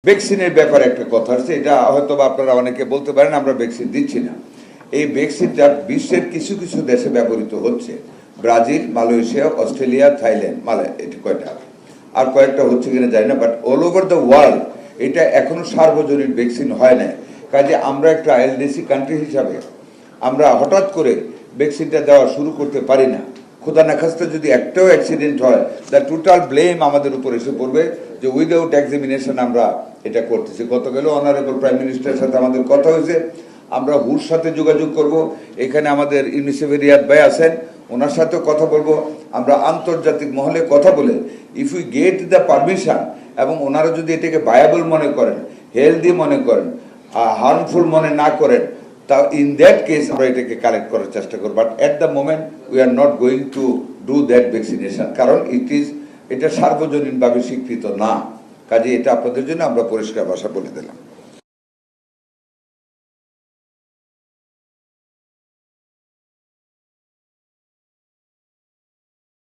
ভ্যাকসিনের ব্যাপারে একটা কথা আছে, এটা হয়তো আপনারা অনেকে বলতে পারেন আমরা ভ্যাকসিন দিচ্ছি না। এই ভ্যাকসিনটা বিশ্বের কিছু কিছু দেশে ব্যবহৃত হচ্ছে, ব্রাজিল, মালয়েশিয়া, অস্ট্রেলিয়া, থাইল্যান্ড, এটা কয়টা আর কয়েকটা হচ্ছে কিনা জানি না, but all over the world এটা এখনো সার্বজনীন ভ্যাকসিন হয় না। কাজে আমরা একটা আইএলডিসি কান্ট্রি হিসাবে আমরা হঠাৎ করে ভ্যাকসিনটা দেওয়া শুরু করতে পারি না। খোদা না খাস্তে যদি একটাও অ্যাক্সিডেন্ট হয়, দ্য টোটাল ব্লেম আমাদের উপর এসে পড়বে যে উইদাউট এক্সামিনেশন আমরা এটা করতেছি। গতকাল অনারেবল প্রাইম মিনিস্টারের সাথে আমাদের কথা হয়েছে, আমরা হুর সাথে যোগাযোগ করব। এখানে আমাদের ইউনিসেফের রিয়াদ ভাই আছেন, ওনার সাথেও কথা বলবো। আমরা আন্তর্জাতিক মহলে কথা বলে if you get the permission, এবং ওনারা যদি এটাকে ভায়াবল মনে করেন, হেলদি মনে করেন, হার্মফুল মনে না করেন, তা ইন দ্যাট কেস আমরা এটাকে কালেক্ট করার চেষ্টা করব। But at the moment we are not going to do that vaccination, কারণ এটা সার্বজনীনভাবে স্বীকৃত না। কাজে এটা আপনাদের জন্য আমরা পরিষ্কার ভাষা বলে দিলাম।